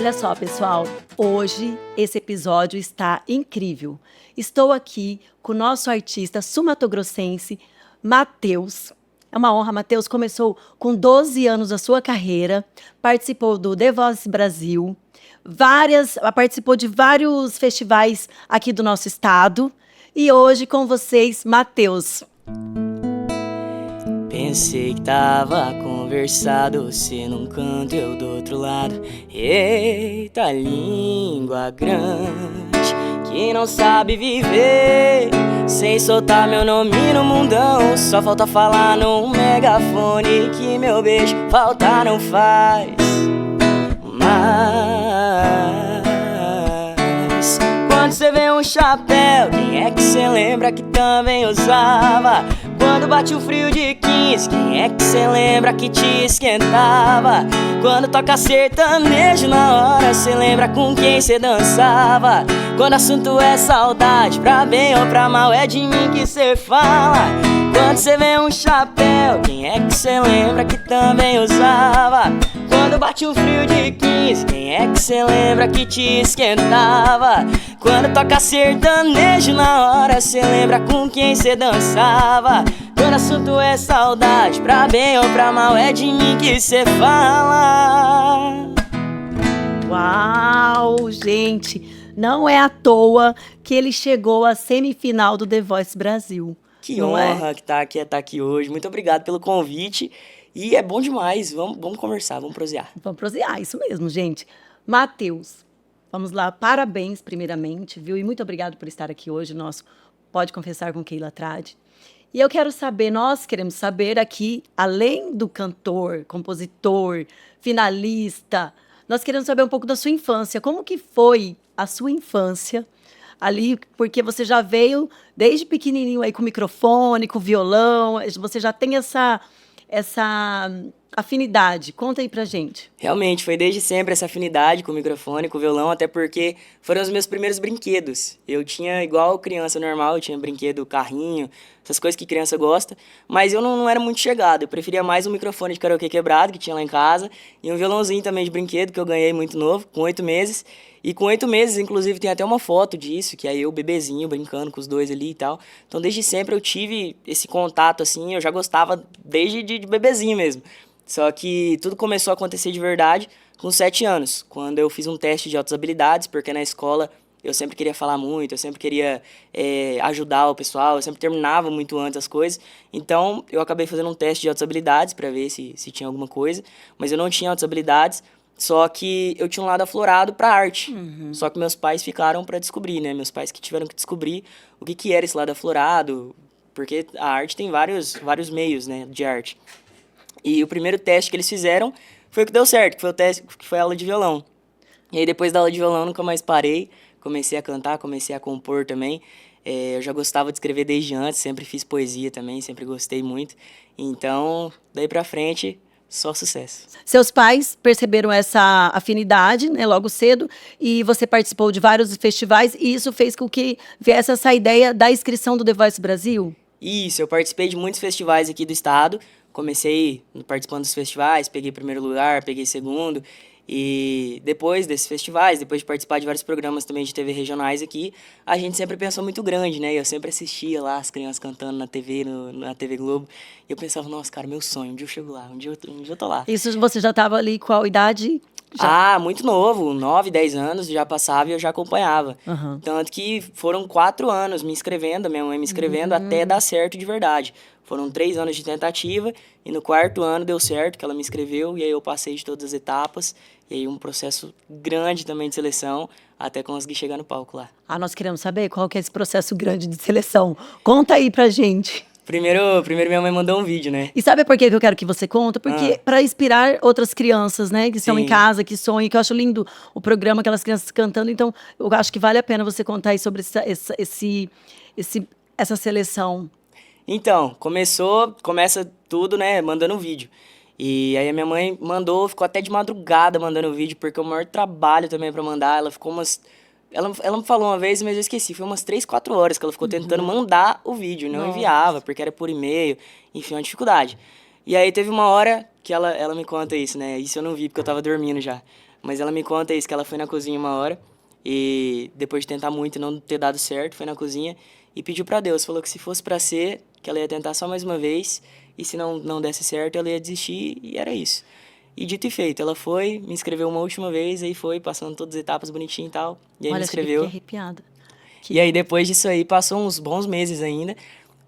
Olha só, pessoal, hoje esse episódio está incrível. Estou aqui com o nosso artista sumatogrossense, Matheus. É uma honra, Matheus começou com 12 anos a sua carreira, participou do The Voice Brasil, participou de vários festivais aqui do nosso estado. E hoje com vocês, Matheus. Pensei que tava conversado, você num canto, eu do outro lado. Eita, língua grande, que não sabe viver sem soltar meu nome no mundão. Só falta falar num megafone que meu beijo falta não faz. Mas quando você vê um chapéu, quem é que cê lembra que também usava? Quando bate o frio de 15, quem é que cê lembra que te esquentava? Quando toca sertanejo na hora, cê lembra com quem cê dançava? Quando assunto é saudade, pra bem ou pra mal, é de mim que cê fala. Quando cê vê um chapéu, quem é que cê lembra que também usava? Quando bate o frio de 15, quem é que cê lembra que te esquentava? Quando toca sertanejo na hora, cê lembra com quem cê dançava? Quando assunto é saudade, pra bem ou pra mal, é de mim que cê fala. Uau, gente, não é à toa que ele chegou à semifinal do The Voice Brasil. Que não honra é? que tá aqui hoje. Muito obrigado pelo convite. E é bom demais. Vamos conversar, vamos prosear. Vamos prosear, isso mesmo, gente. Matheus, vamos lá, parabéns primeiramente, viu? E muito obrigado por estar aqui hoje, nosso Pode Confessar com Keila Trade. E eu quero saber, nós queremos saber aqui, além do cantor, compositor, finalista, nós queremos saber um pouco da sua infância. Como que foi a sua infância ali? Porque você já veio desde pequenininho aí com microfone, com violão, você já tem essa afinidade. Conta aí pra gente. Realmente, foi desde sempre essa afinidade com o microfone, com o violão, até porque foram os meus primeiros brinquedos. Eu tinha, igual criança normal, eu tinha brinquedo, carrinho, essas coisas que criança gosta, mas eu não era muito chegado. Eu preferia mais um microfone de karaokê quebrado, que tinha lá em casa, e um violãozinho também de brinquedo, que eu ganhei muito novo, com 8 meses. E com 8 meses, inclusive, tem até uma foto disso, que aí eu, bebezinho, brincando com os dois ali e tal. Então, desde sempre eu tive esse contato, assim, eu já gostava desde de bebezinho mesmo. Só que tudo começou a acontecer de verdade com 7 anos, quando eu fiz um teste de altas habilidades, porque na escola eu sempre queria falar muito, eu sempre queria ajudar o pessoal, eu sempre terminava muito antes as coisas. Então, eu acabei fazendo um teste de altas habilidades para ver se tinha alguma coisa, mas eu não tinha altas habilidades. Só que eu tinha um lado aflorado pra arte. Só que meus pais ficaram pra descobrir, né? Meus pais que tiveram que descobrir o que era esse lado aflorado, porque a arte tem vários meios, né, de arte. E o primeiro teste que eles fizeram foi o que deu certo, que foi o teste, que foi a aula de violão. E aí depois da aula de violão nunca mais parei, comecei a cantar, comecei a compor também. Eu já gostava de escrever desde antes, sempre fiz poesia também, sempre gostei muito. Então, daí pra frente, só sucesso. Seus pais perceberam essa afinidade, né, logo cedo, e você participou de vários festivais, e isso fez com que viesse essa ideia da inscrição do The Voice Brasil? Isso, eu participei de muitos festivais aqui do estado. Comecei participando dos festivais, peguei primeiro lugar, peguei segundo. E depois desses festivais, depois de participar de vários programas também de TV regionais aqui, a gente sempre pensou muito grande, né? Eu sempre assistia lá as crianças cantando na TV, na TV Globo. E eu pensava, nossa, cara, meu sonho, um dia eu chego lá, um dia eu tô lá. Isso você já estava ali com a idade? Já. Ah, muito novo, 9, 10 anos, já passava e eu já acompanhava. Uhum. Tanto que foram 4 anos me inscrevendo, minha mãe me inscrevendo até dar certo de verdade. Foram 3 anos de tentativa e no 4º ano deu certo, que ela me inscreveu e aí eu passei de todas as etapas. E aí um processo grande também de seleção até conseguir chegar no palco lá. Ah, nós queremos saber qual que é esse processo grande de seleção. Conta aí pra gente. Primeiro minha mãe mandou um vídeo, né? E sabe por que eu quero que você conta? Porque para inspirar outras crianças, né? Que estão em Sim. casa, que sonham, que eu acho lindo o programa, aquelas crianças cantando. Então, eu acho que vale a pena você contar aí sobre essa seleção. Então, começa tudo, né, mandando um vídeo. E aí a minha mãe mandou, ficou até de madrugada mandando o vídeo, porque o maior trabalho também pra mandar, ela ficou ela me falou uma vez, mas eu esqueci, foi umas 3, 4 horas que ela ficou tentando mandar o vídeo, não enviava, porque era por e-mail, enfim, uma dificuldade. E aí teve uma hora que ela me conta isso, né, isso eu não vi porque eu tava dormindo já. Mas ela me conta isso, que ela foi na cozinha uma hora e depois de tentar muito e não ter dado certo, foi na cozinha e pediu pra Deus. Falou que se fosse pra ser, que ela ia tentar só mais uma vez e se não desse certo, ela ia desistir e era isso. E dito e feito, ela foi, me inscreveu uma última vez, aí foi passando todas as etapas bonitinho e tal, e aí me Olha, cheguei inscreveu. arrepiada. E aí depois disso aí, passou uns bons meses ainda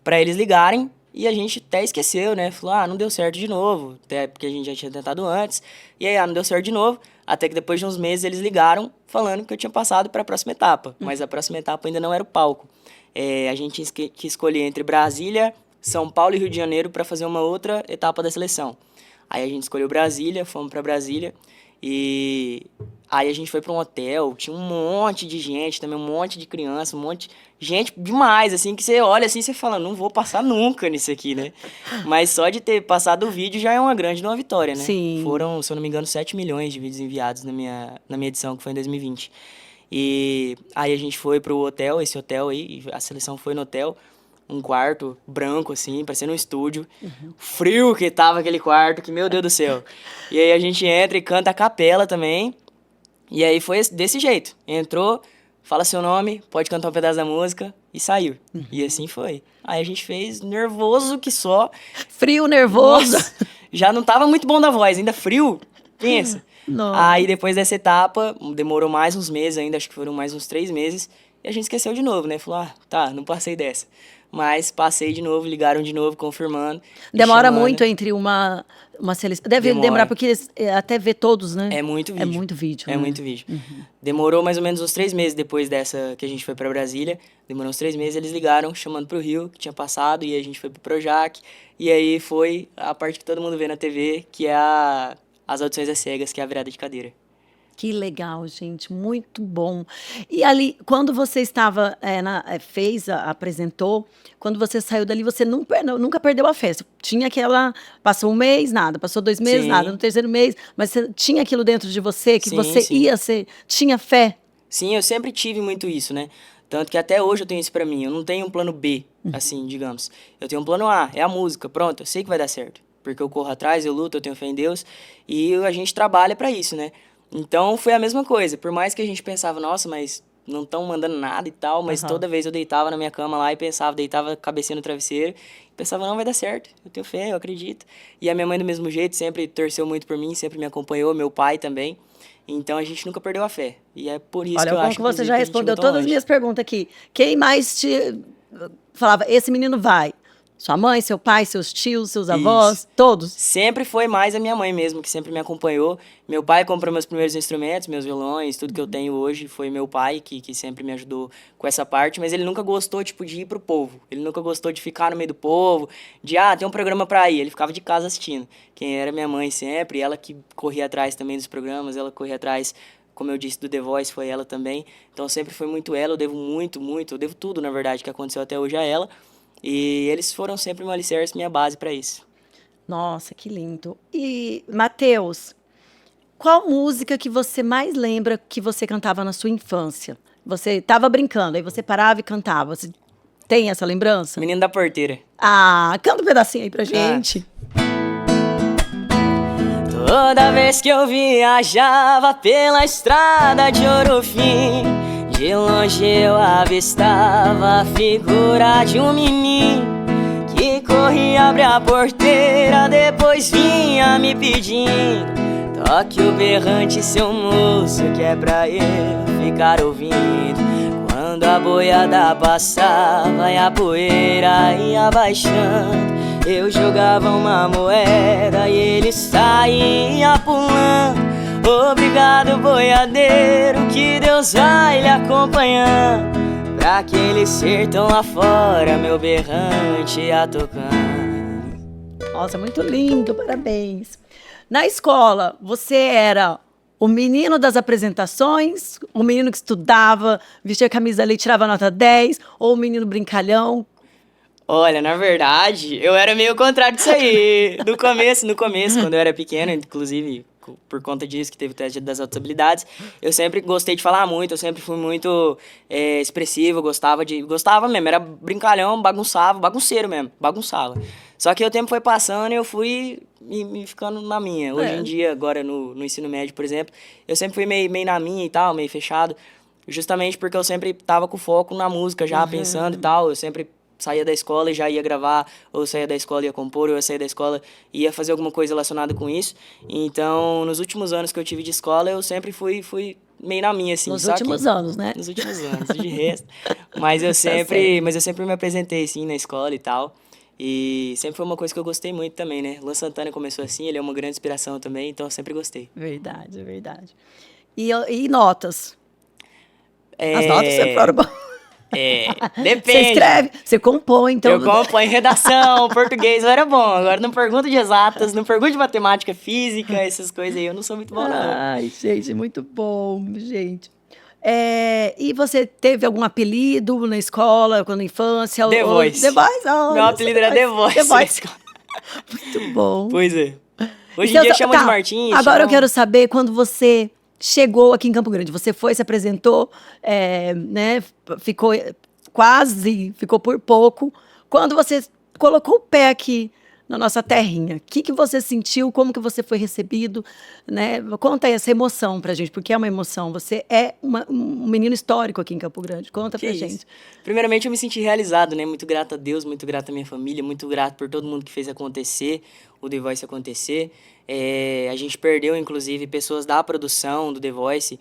pra eles ligarem e a gente até esqueceu, né? Falou, não deu certo de novo, até porque a gente já tinha tentado antes. E aí, não deu certo de novo, até que depois de uns meses eles ligaram falando que eu tinha passado para a próxima etapa, mas a próxima etapa ainda não era o palco. A gente tinha que escolher entre Brasília, São Paulo e Rio de Janeiro para fazer uma outra etapa da seleção. Aí a gente escolheu Brasília, fomos para Brasília e aí a gente foi para um hotel, tinha um monte de gente também, um monte de criança, um monte de gente demais, assim, que você olha assim e você fala, não vou passar nunca nisso aqui, né? Mas só de ter passado o vídeo já é uma uma vitória, né? Sim. Foram, se eu não me engano, 7 milhões de vídeos enviados na minha edição, que foi em 2020. E aí a gente foi pro hotel, esse hotel aí, a seleção foi no hotel, um quarto branco, assim, parecendo um estúdio. Frio que tava aquele quarto, que meu Deus do céu. E aí a gente entra e canta a capela também. E aí foi desse jeito. Entrou, fala seu nome, pode cantar um pedaço da música e saiu. E assim foi. Aí a gente fez nervoso que só. Frio, nervoso. Nossa, já não tava muito bom da voz, ainda frio. Pensa. Nossa. Aí depois dessa etapa, demorou mais uns meses ainda, acho que foram mais uns 3 meses. E a gente esqueceu de novo, né? Falou, tá, não passei dessa. Mas passei de novo, ligaram de novo, confirmando. Demora chamando. muito entre uma seleção. Deve Demora. demorar, porque eles até ver todos, né? É muito vídeo. É muito vídeo. É né? muito vídeo. Demorou mais ou menos uns 3 meses depois dessa que a gente foi pra Brasília. Demorou uns 3 meses, eles ligaram chamando pro Rio, que tinha passado, e a gente foi pro Projac. E aí foi a parte que todo mundo vê na TV, que é as audições às cegas, que é a virada de cadeira. Que legal, gente, muito bom. E ali, quando você estava, apresentou, quando você saiu dali, você nunca perdeu a festa. Tinha aquela, passou um mês, nada, passou 2 meses, Sim. nada, no terceiro mês, mas você tinha aquilo dentro de você, que Sim, você sim. ia ser, tinha fé. Sim, eu sempre tive muito isso, né? Tanto que até hoje eu tenho isso pra mim. Eu não tenho um plano B, assim, digamos. Eu tenho um plano A, é a música. Pronto, eu sei que vai dar certo. Porque eu corro atrás, eu luto, eu tenho fé em Deus. E a gente trabalha pra isso, né? Então foi a mesma coisa. Por mais que a gente pensava, nossa, mas não estão mandando nada e tal. Mas toda vez eu deitava na minha cama lá e pensava, deitava a cabecinha no travesseiro. E pensava, não, vai dar certo. Eu tenho fé, eu acredito. E a minha mãe do mesmo jeito, sempre torceu muito por mim, sempre me acompanhou. Meu pai também. Então a gente nunca perdeu a fé. E é por isso Olha, que eu como acho que você inclusive, já que a gente chegou respondeu tão todas as longe. minhas perguntas aqui. Quem mais te falava, esse menino vai? Sua mãe, seu pai, seus tios, seus avós, Isso. todos? Sempre foi mais a minha mãe mesmo, que sempre me acompanhou. Meu pai comprou meus primeiros instrumentos, meus violões, tudo que eu tenho hoje foi meu pai, que sempre me ajudou com essa parte, mas ele nunca gostou, tipo, de ir pro povo. Ele nunca gostou de ficar no meio do povo, de, tem um programa pra ir. Ele ficava de casa assistindo. Quem era minha mãe sempre, ela que corria atrás também dos programas, ela corria atrás, como eu disse, do The Voice, foi ela também. Então sempre foi muito ela, eu devo muito, eu devo tudo, na verdade, que aconteceu até hoje a ela. E eles foram sempre meu alicerce, minha base para isso. Nossa, que lindo. E, Matheus, qual música que você mais lembra que você cantava na sua infância? Você estava brincando, aí você parava e cantava. Você tem essa lembrança? Menino da Porteira. Canta um pedacinho aí pra gente. Toda vez que eu viajava pela estrada de Ouro Fino, de longe eu avistava a figura de um menino que corria, abria a porteira, depois vinha me pedindo: toque o berrante, seu moço, que é pra eu ficar ouvindo. Quando a boiada passava e a poeira ia baixando, eu jogava uma moeda e ele saía pulando. Obrigado, boiadeiro, que Deus vai lhe acompanhando, pra aquele sertão lá fora, meu berrante ia tocando. Nossa, muito lindo, parabéns. Na escola, você era o menino das apresentações, o menino que estudava, vestia a camisa ali e tirava nota 10, ou o menino brincalhão? Olha, na verdade, eu era meio o contrário disso aí. No começo, quando eu era pequeno, inclusive por conta disso, que teve o teste das altas habilidades, eu sempre gostei de falar muito, eu sempre fui muito expressivo, gostava mesmo, era brincalhão, bagunçava, bagunceiro mesmo, bagunçava. Só que o tempo foi passando e eu fui me ficando na minha. Hoje em dia, agora no ensino médio, por exemplo, eu sempre fui meio na minha e tal, meio fechado. Justamente porque eu sempre tava com foco na música já, pensando e tal. Eu sempre saía da escola e já ia gravar, ou saía da escola e ia compor, ou eu saía da escola e ia fazer alguma coisa relacionada com isso. Então, nos últimos anos que eu tive de escola, eu sempre fui meio na minha, assim, Nos só que últimos anos, né? nos últimos anos, de resto. Mas Tá certo. eu sempre me apresentei, assim, na escola e tal. E sempre foi uma coisa que eu gostei muito também, né? Luan Santana começou assim, ele é uma grande inspiração também, então eu sempre gostei. Verdade, verdade. E notas? As notas sempre É, foram boas. Você depende. escreve, você compõe, então. Eu acompanho redação, português eu era bom. Agora não pergunto de exatas, não pergunto de matemática, física, essas coisas aí, eu não sou muito bom, não. Ai, gente, muito bom, gente. E você teve algum apelido na escola, quando na infância? The The Voice. Voice? Meu Olha, só apelido era The The Voice na Voice, escola. muito bom. Pois é. E Hoje em seus- dia chamam de tá, Martins, agora eu chamam... quero saber quando você chegou aqui em Campo Grande. Você foi, se apresentou, né? Ficou quase, ficou por pouco. Quando você colocou o pé aqui na nossa terrinha, o que que você sentiu? Como que você foi recebido, né? Conta aí essa emoção pra gente, porque é uma emoção. Você é um menino histórico aqui em Campo Grande. Conta Que pra isso. gente. Primeiramente, eu me senti realizado, né? Muito grato a Deus, muito grato à minha família, muito grato por todo mundo que fez acontecer, o The Voice acontecer. A gente perdeu, inclusive, pessoas da produção do The Voice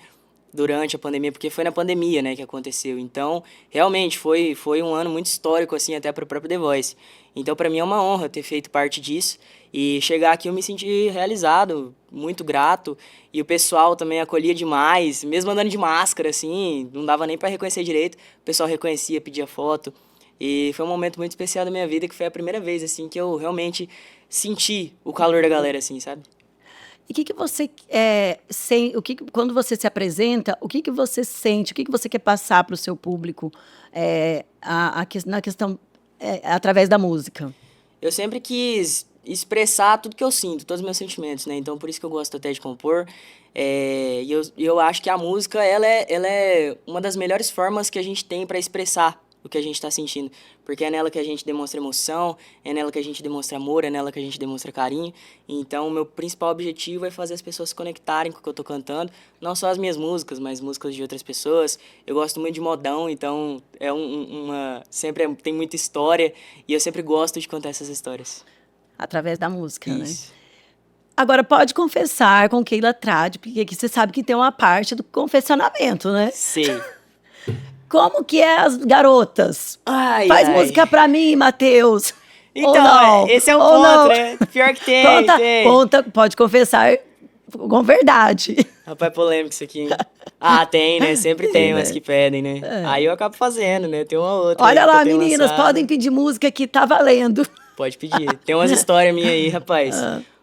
durante a pandemia, porque foi na pandemia, né, que aconteceu. Então, realmente, foi um ano muito histórico, assim, até para o próprio The Voice. Então, para mim é uma honra ter feito parte disso. E chegar aqui eu me senti realizado, muito grato. E o pessoal também acolhia demais, mesmo andando de máscara, assim, não dava nem para reconhecer direito. O pessoal reconhecia, pedia foto. E foi um momento muito especial da minha vida, que foi a primeira vez, assim, que eu realmente senti o calor da galera, assim, sabe? E o que que você quando você se apresenta, o que que você sente, o que que você quer passar para o seu público na questão através da música? Eu sempre quis expressar tudo que eu sinto, todos os meus sentimentos, né? Então, por isso que eu gosto até de compor. E eu acho que a música, ela é uma das melhores formas que a gente tem para expressar o que a gente está sentindo. Porque é nela que a gente demonstra emoção, é nela que a gente demonstra amor, é nela que a gente demonstra carinho. Então, o meu principal objetivo é fazer as pessoas se conectarem com o que eu tô cantando. Não só as minhas músicas, mas músicas de outras pessoas. Eu gosto muito de modão, então tem muita história. E eu sempre gosto de contar essas histórias. Através da música, né? Isso. Agora, pode confessar com Keila Trade, porque aqui você sabe que tem uma parte do confessionamento, né? Sei. Como que é as garotas? Ai, Faz ai. música pra mim, Matheus. Ou Então, não? esse é o Ou ponto, não? né? Pior que tem, Conta, tem. conta, pode confessar com verdade. Rapaz, polêmico isso aqui, hein? Ah, tem, né? Sempre Tem, tem umas né? que pedem, né? Aí eu acabo fazendo, né? Tem uma outra Olha aí que eu lá, tenho meninas, podem lançado. pedir música que tá valendo. Pode pedir. Tem umas histórias minhas aí, rapaz.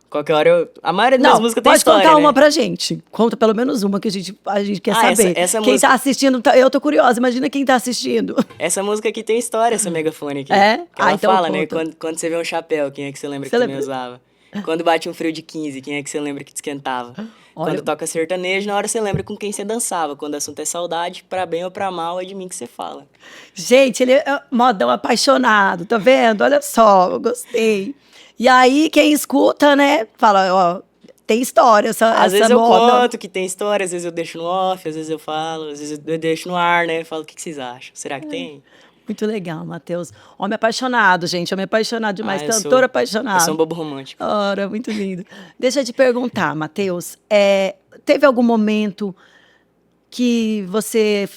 Qualquer hora eu... A maioria das minhas Não, músicas tem pode história, contar uma né? pra gente. Conta pelo menos uma que a gente quer Ah, saber. essa Quem música... tá assistindo, eu tô curiosa, imagina quem tá assistindo. Essa música aqui tem história, essa megafone aqui. É? Que ela Então fala, né? conta. Quando você vê um chapéu, quem é que você lembra que Você também lembra? usava? Quando bate um frio de 15, quem é que você lembra que te esquentava? Quando Olha, toca sertanejo, na hora você lembra com quem você dançava. Quando o assunto é saudade, pra bem ou pra mal, é de mim que você fala. gente, ele é modão apaixonado, tá vendo? Olha só, eu gostei. E aí, quem escuta, né, fala, ó, tem história Às essa vezes eu moda. conto que tem história, às vezes eu deixo no off, às vezes eu falo, às vezes eu deixo no ar, né? Falo, o que que vocês acham? Será que tem? Muito legal, Matheus. Homem apaixonado, gente, homem apaixonado demais, Ah, cantor eu sou um apaixonado. bobo romântico. Ora, muito lindo. Deixa eu te perguntar, Matheus, teve algum momento que você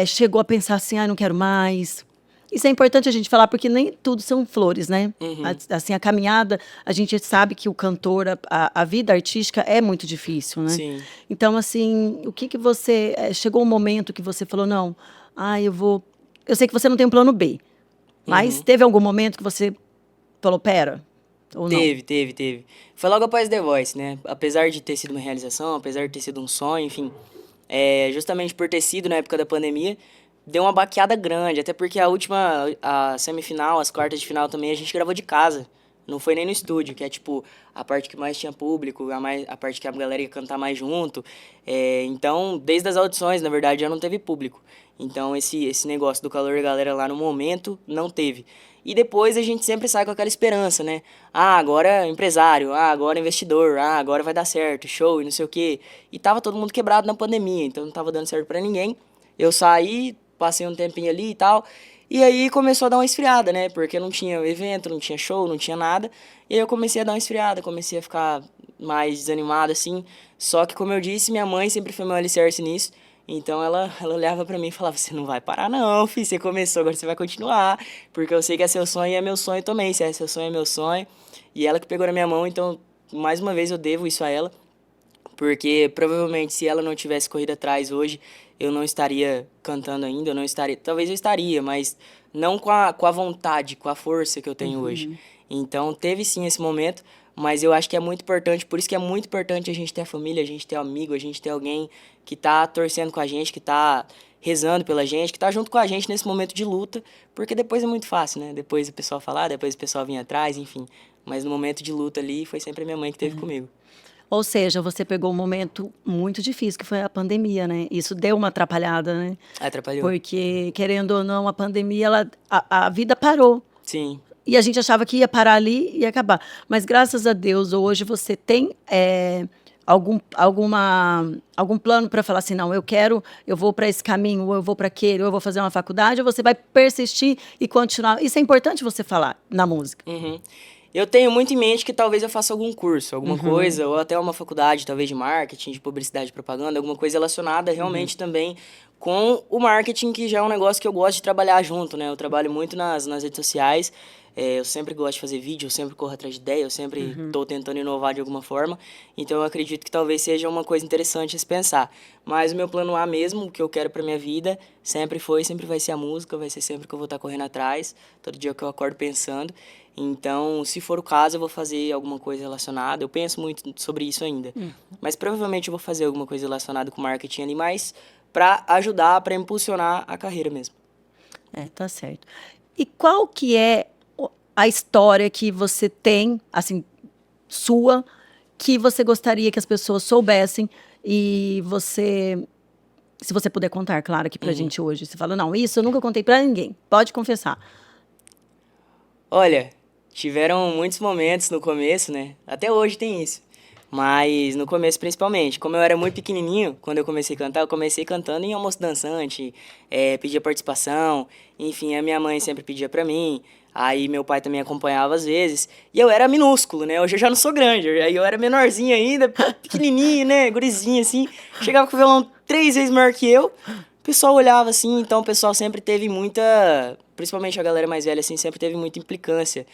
chegou a pensar assim, ah, não quero mais? Isso é importante a gente falar, porque nem tudo são flores, né? Uhum. Assim, a caminhada, a gente sabe que o cantor, a vida artística é muito difícil, né? Sim. Então, assim, o que que você... chegou um momento que você falou, não, eu vou... Eu sei que você não tem um plano B, mas Uhum. teve algum momento que você falou, pera, ou não? Teve. Foi logo após The Voice, né? Apesar de ter sido uma realização, apesar de ter sido um sonho, enfim. Justamente por ter sido na época da pandemia, deu uma baqueada grande. Até porque a semifinal, as quartas de final também, a gente gravou de casa. Não foi nem no estúdio, que é tipo a parte que mais tinha público, a parte que a galera ia cantar mais junto. Então, desde as audições, na verdade, já não teve público. Então, esse negócio do calor da galera lá no momento não teve. E depois a gente sempre sai com aquela esperança, né? Ah, agora é empresário, ah, agora é investidor, ah, agora vai dar certo, show e não sei o quê. E tava todo mundo quebrado na pandemia, então não tava dando certo pra ninguém. Eu saí, passei um tempinho ali e tal. E aí começou a dar uma esfriada, né? Porque não tinha evento, não tinha show, não tinha nada. E aí eu comecei a dar uma esfriada, comecei a ficar mais desanimado, assim. Só que, como eu disse, minha mãe sempre foi meu alicerce nisso. Então ela olhava pra mim e falava: Você não vai parar, não, filho. Você começou, agora você vai continuar. Porque eu sei que é seu sonho e é meu sonho também. Se é seu sonho, é meu sonho. E ela que pegou na minha mão, então, mais uma vez, eu devo isso a ela. Porque provavelmente se ela não tivesse corrido atrás hoje, eu não estaria cantando ainda, eu não estaria, talvez eu estaria, mas não com a vontade, com a força que eu tenho hoje. Então teve sim esse momento, mas eu acho que é muito importante, por isso que é muito importante a gente ter a família, a gente ter amigo, a gente ter alguém que tá torcendo com a gente, que tá rezando pela gente, que tá junto com a gente nesse momento de luta, porque depois é muito fácil, né? Depois o pessoal falar, depois o pessoal vir atrás, enfim. Mas no momento de luta ali, foi sempre a minha mãe que esteve comigo. Ou seja, você pegou um momento muito difícil, que foi a pandemia, né? Isso deu uma atrapalhada, né? Atrapalhou. Porque, querendo ou não, a pandemia, a vida parou. Sim. E a gente achava que ia parar ali e ia acabar. Mas, graças a Deus, hoje você tem algum plano para falar assim, não, eu vou para esse caminho, ou eu vou para aquele, ou eu vou fazer uma faculdade, ou você vai persistir e continuar. Isso é importante você falar na música. Uhum. Eu tenho muito em mente que talvez eu faça algum curso, alguma coisa, ou até uma faculdade, talvez de marketing, de publicidade e propaganda, alguma coisa relacionada realmente também com o marketing, que já é um negócio que eu gosto de trabalhar junto, né? Eu trabalho muito nas redes sociais, eu sempre gosto de fazer vídeo, eu sempre corro atrás de ideia, eu sempre estou tentando inovar de alguma forma, então eu acredito que talvez seja uma coisa interessante a se pensar. Mas o meu plano A mesmo, o que eu quero pra minha vida, sempre foi, sempre vai ser a música, vai ser sempre que eu vou estar correndo atrás, todo dia que eu acordo pensando. Então, se for o caso, eu vou fazer alguma coisa relacionada. Eu penso muito sobre isso ainda. Mas provavelmente eu vou fazer alguma coisa relacionada com marketing ali, mas para ajudar, para impulsionar a carreira mesmo. Tá certo. E qual que é a história que você tem, assim, sua, que você gostaria que as pessoas soubessem e você, se você puder contar, claro, aqui pra gente hoje. Você fala, não, isso eu nunca contei pra ninguém. Pode confessar. Olha, tiveram muitos momentos no começo, né? Até hoje tem isso. Mas no começo, principalmente, como eu era muito pequenininho, quando eu comecei a cantar, eu comecei cantando em almoço dançante, pedia participação, enfim, a minha mãe sempre pedia pra mim, aí meu pai também acompanhava às vezes, e eu era minúsculo, né? Hoje eu já não sou grande, aí eu era menorzinho ainda, pequenininho, né? Gurizinho assim, chegava com o violão 3 vezes maior que eu, o pessoal olhava assim, então o pessoal sempre teve muita, principalmente a galera mais velha assim, sempre teve muita implicância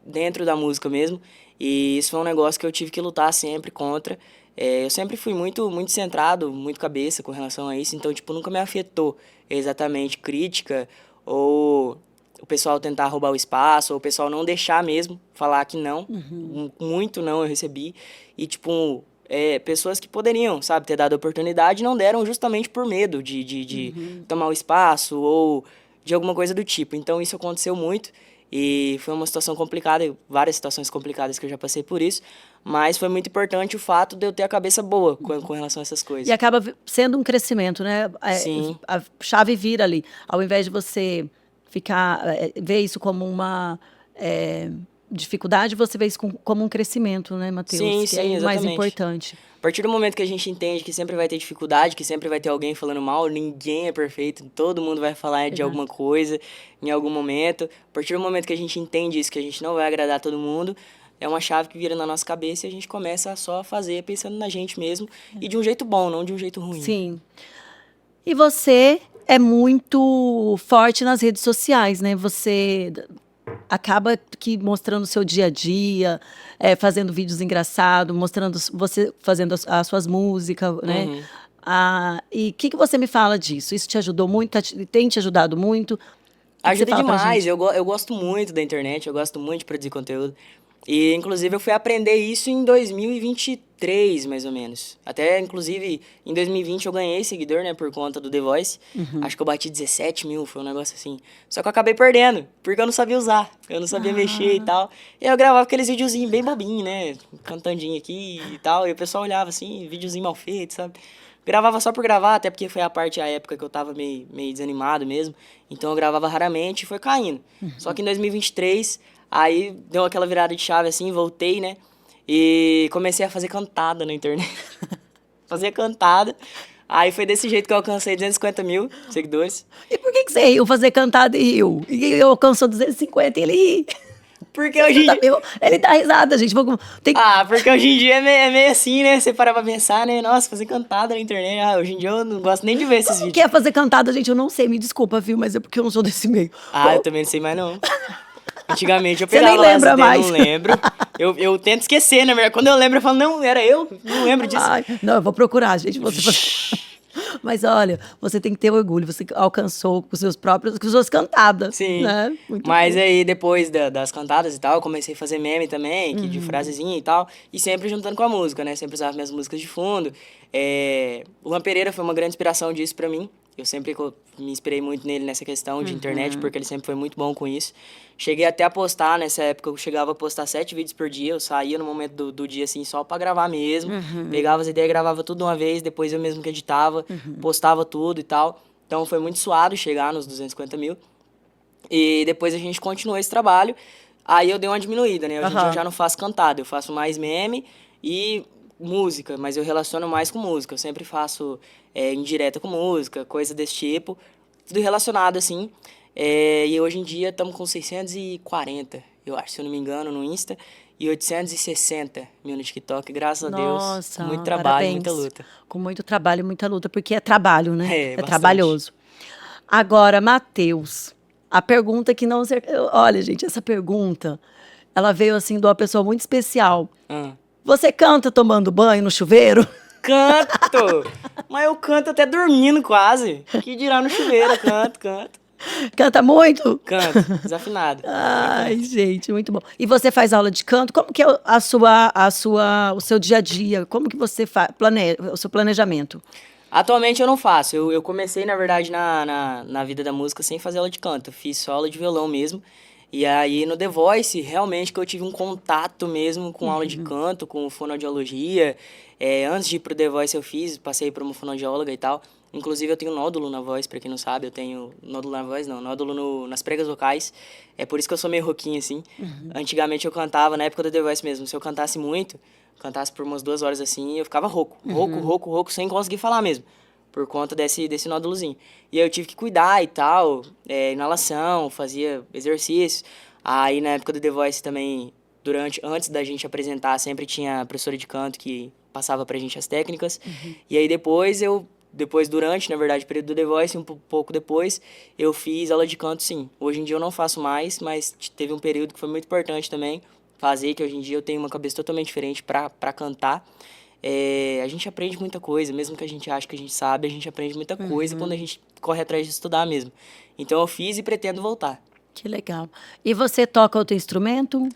dentro da música mesmo. E isso foi um negócio que eu tive que lutar sempre contra. Eu sempre fui muito centrado, muito cabeça com relação a isso, então tipo nunca me afetou exatamente crítica ou o pessoal tentar roubar o espaço, ou o pessoal não deixar mesmo, falar que não. Muito não eu recebi. E tipo, pessoas que poderiam, sabe, ter dado oportunidade não deram justamente por medo de tomar o espaço ou de alguma coisa do tipo. Então isso aconteceu muito e foi uma situação complicada, várias situações complicadas que eu já passei por isso, mas foi muito importante o fato de eu ter a cabeça boa com relação a essas coisas. E acaba sendo um crescimento, né? Sim. A chave vira ali. Ao invés de você ficar, ver isso como uma dificuldade, você vê isso como um crescimento, né, Matheus? Sim, que sim, é o mais exatamente. importante. A partir do momento que a gente entende que sempre vai ter dificuldade, que sempre vai ter alguém falando mal, ninguém é perfeito, todo mundo vai falar de alguma coisa em algum momento. A partir do momento que a gente entende isso, que a gente não vai agradar todo mundo, é uma chave que vira na nossa cabeça e a gente começa só a fazer pensando na gente mesmo e de um jeito bom, não de um jeito ruim. Sim. E você é muito forte nas redes sociais, né? Você acaba que mostrando o seu dia a dia, fazendo vídeos engraçados, mostrando você fazendo as suas músicas, né? E o que você me fala disso? Isso te ajudou muito? Tem te ajudado muito? O que você Ajuda fala pra demais, gente? eu gosto muito da internet, eu gosto muito de produzir conteúdo. E, inclusive, eu fui aprender isso em 2023, mais ou menos. Até, inclusive, em 2020 eu ganhei seguidor, né, por conta do The Voice. Acho que eu bati 17 mil, foi um negócio assim. Só que eu acabei perdendo, porque eu não sabia usar. Eu não sabia mexer e tal. E eu gravava aqueles videozinhos bem bobinhos, né, cantandinho aqui e tal. E o pessoal olhava assim, videozinho mal feito, sabe? Gravava só por gravar, até porque foi a época que eu tava meio desanimado mesmo. Então eu gravava raramente e foi caindo. Só que em 2023, aí deu aquela virada de chave assim, voltei, né? E comecei a fazer cantada na internet. Fazia cantada. Aí foi desse jeito que eu alcancei 250 mil seguidores. E por que você riu fazer cantada e riu? E eu alcançou 250 e ele ri. Porque hoje em dia... Ele dá risada, gente. Tem... Porque hoje em dia é meio assim, né? Você parar pra pensar, né? Nossa, fazer cantada na internet. Hoje em dia eu não gosto nem de ver esses Como que vídeos. é fazer cantada, gente? Eu não sei, me desculpa, viu? Mas é porque eu não sou desse meio. Eu também não sei mais não. Antigamente eu Você nem pegava lá as lembra ideias, mais. não lembro. Eu tento esquecer, né? Quando eu lembro, eu falo, não, era eu, não lembro disso. Ai, não, eu vou procurar, gente. Mas olha, você tem que ter orgulho. Você alcançou com suas cantadas, Sim. né? Muito Mas bom. aí, depois das cantadas e tal, eu comecei a fazer meme também, que de frasezinha e tal. E sempre juntando com a música, né? Sempre usava minhas músicas de fundo. O Luan Pereira foi uma grande inspiração disso pra mim. Eu sempre me inspirei muito nele nessa questão de internet, porque ele sempre foi muito bom com isso. Cheguei até a postar, nessa época eu chegava a postar 7 vídeos por dia. Eu saía no momento do dia, assim, só pra gravar mesmo. Pegava as ideias, gravava tudo de uma vez, depois eu mesmo que editava, postava tudo e tal. Então foi muito suado chegar nos 250 mil. E depois a gente continuou esse trabalho. Aí eu dei uma diminuída, né? Hoje em dia eu já não faço cantada, eu faço mais meme e música, mas eu relaciono mais com música. Eu sempre faço indireta com música, coisa desse tipo. Tudo relacionado, assim. E hoje em dia estamos com 640, eu acho, se eu não me engano, no Insta. E 860 mil no TikTok, graças a Deus. Com muito Nossa, trabalho, muita parabéns. luta. Com muito trabalho e muita luta, porque é trabalho, né? É Bastante. trabalhoso. Agora, Matheus, a pergunta que não... Olha, gente, essa pergunta, ela veio assim de uma pessoa muito especial. Você canta tomando banho no chuveiro? Canto! Mas eu canto até dormindo quase. Que dirá no chuveiro, canto. Canta muito? Canto, desafinado. Ai, gente, muito bom. E você faz aula de canto? Como que é o seu dia a dia? Como que você planeja o seu planejamento? Atualmente eu não faço. Eu comecei, na verdade, na vida da música sem fazer aula de canto. Eu fiz só aula de violão mesmo. E aí no The Voice, realmente que eu tive um contato mesmo com aula de canto, com fonoaudiologia. Antes de ir pro The Voice passei por uma fonoaudióloga e tal. Inclusive eu tenho nódulo na voz, pra quem não sabe, eu tenho nódulo na voz, não, nódulo nas pregas vocais. É por isso que eu sou meio rouquinho assim. Antigamente eu cantava, na época do The Voice mesmo, se eu cantasse muito, cantasse por umas 2 horas assim, eu ficava rouco, rouco, sem conseguir falar mesmo. Por conta desse nódulozinho. E aí eu tive que cuidar e tal, inalação, fazia exercícios. Aí na época do The Voice também, antes da gente apresentar, sempre tinha a professora de canto que passava pra gente as técnicas. E aí durante, na verdade, o período do The Voice, pouco depois, eu fiz aula de canto, sim. Hoje em dia eu não faço mais, mas teve um período que foi muito importante também fazer, que hoje em dia eu tenho uma cabeça totalmente diferente pra cantar. A gente aprende muita coisa, mesmo que a gente ache que a gente sabe, a gente aprende muita coisa quando a gente corre atrás de estudar mesmo. Então eu fiz e pretendo voltar. Que legal. E você toca outro instrumento?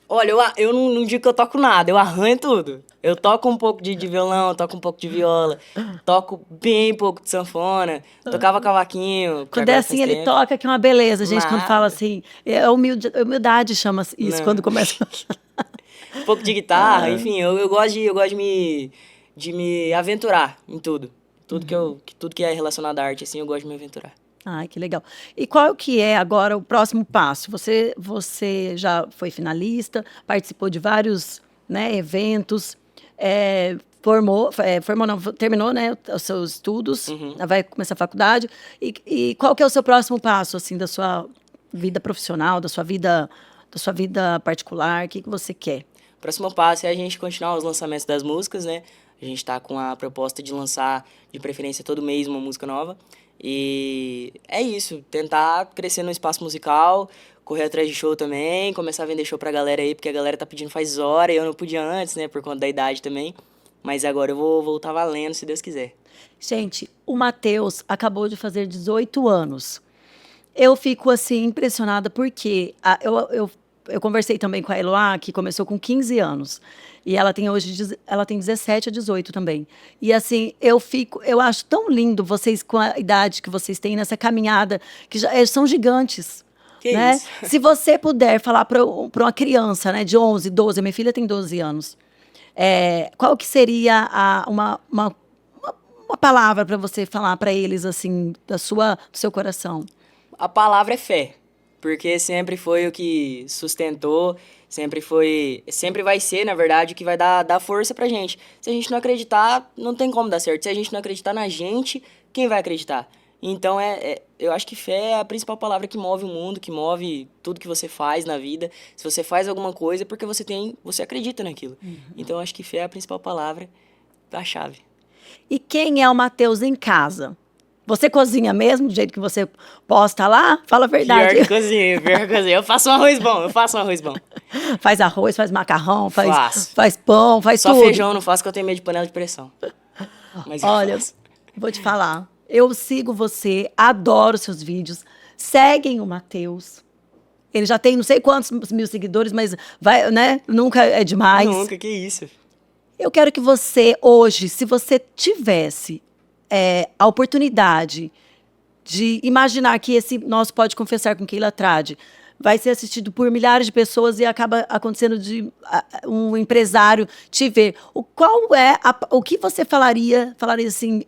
Olha, eu não digo que eu toco nada, eu arranho tudo. Eu toco um pouco de violão, toco um pouco de viola, toco bem pouco de sanfona, tocava cavaquinho. Quando é assim, ele toca, que é uma beleza, gente. Quando fala Nada. assim, humildade chama isso, quando começa. Um pouco de guitarra, enfim, eu gosto de me aventurar em tudo. Tudo que é relacionado à arte, assim, eu gosto de me aventurar. Ai, que legal. E qual que é agora o próximo passo? Você já foi finalista, participou de vários, né, eventos, terminou, né, os seus estudos, vai começar a faculdade. E qual que é o seu próximo passo, assim, da sua vida profissional, da sua vida particular? O que você quer? O próximo passo é a gente continuar os lançamentos das músicas, né? A gente tá com a proposta de lançar, de preferência, todo mês uma música nova. E é isso, tentar crescer no espaço musical, correr atrás de show também, começar a vender show pra galera aí, porque a galera tá pedindo faz hora e eu não podia antes, né, por conta da idade também. Mas agora eu vou voltar valendo, se Deus quiser. Gente, o Matheus acabou de fazer 18 anos. Eu fico, assim, impressionada porque eu conversei também com a Eloá, que começou com 15 anos. E ela tem hoje, ela tem 17 a 18 também. E assim, eu acho tão lindo vocês com a idade que vocês têm nessa caminhada, que são gigantes. Que Né? isso? Se você puder falar para uma criança, né, de 11, 12, minha filha tem 12 anos, qual que seria uma palavra para você falar para eles, assim, do seu coração? A palavra é fé, porque sempre foi o que sustentou, sempre vai ser, na verdade, o que vai dar força pra gente. Se a gente não acreditar, não tem como dar certo. Se a gente não acreditar na gente, quem vai acreditar? Então, eu acho que fé é a principal palavra que move o mundo, que move tudo que você faz na vida. Se você faz alguma coisa, é porque você acredita naquilo. Então, eu acho que fé é a principal palavra da chave. E quem é o Matheus em casa? Você cozinha mesmo, do jeito que você posta lá? Fala a verdade. Pior que cozinha, pior que cozinha. Eu faço um arroz bom. Faz arroz, faz macarrão, Faço. faz pão, faz Só tudo. feijão eu não faço, que eu tenho medo de panela de pressão. Mas eu Olha, faço. vou te falar. Eu sigo você, adoro seus vídeos. Seguem o Matheus. Ele já tem não sei quantos mil seguidores, mas vai, né? Nunca é demais. Nunca, que isso. Eu quero que você, hoje, se você tivesse a oportunidade de imaginar que esse nosso Pode Confessar com Keila Trade vai ser assistido por milhares de pessoas e acaba acontecendo de um empresário te ver. O que você falaria assim,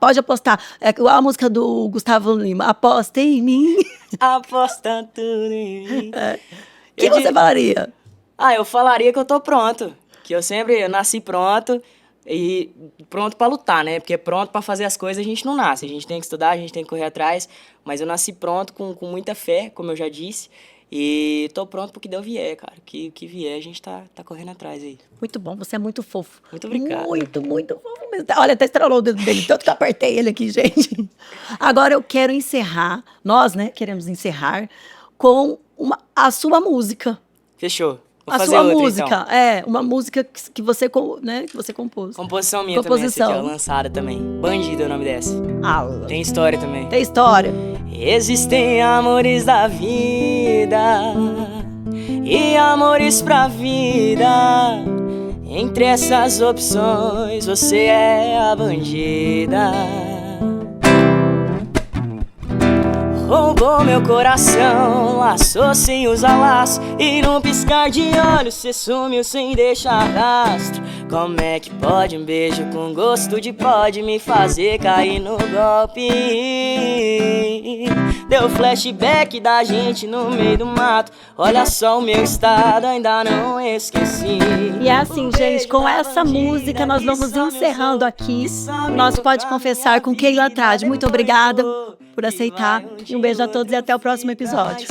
pode apostar, igual a música do Gustavo Lima, aposta em mim. Aposta tudo em mim. O que você falaria? Eu falaria que eu tô pronto. Que eu nasci pronto e pronto pra lutar, né? Porque pronto pra fazer as coisas a gente não nasce. A gente tem que estudar, a gente tem que correr atrás. Mas eu nasci pronto, com muita fé, como eu já disse. E tô pronto pro que Deus vier, cara. O que vier, a gente tá correndo atrás aí. Muito bom, você é muito fofo. Muito obrigado. Muito, muito fofo mesmo. Olha, até estralou o dedo dele, tanto que eu apertei ele aqui, gente. Agora eu quero encerrar, nós, né, queremos encerrar com a sua música. Fechou. Vou A fazer sua outra, música, então. uma música que você compôs. Composição minha também, essa aqui, ó, lançada também. Bandido é o nome dessa. Tem história também. Tem história. Existem amores da vida e amores pra vida. Entre essas opções, você é a bandida. Roubou meu coração, laçou sem usar laço, e num piscar de olhos cê sumiu sem deixar rastro. Como é que pode um beijo com gosto de pode me fazer cair no golpe? Deu flashback da gente no meio do mato. Olha só o meu estado, ainda não esqueci. E é assim, gente, com essa música nós vamos encerrando aqui o nosso Pode Confessar com Keila Trade. Muito obrigada por aceitar. E um beijo a todos e até o próximo episódio.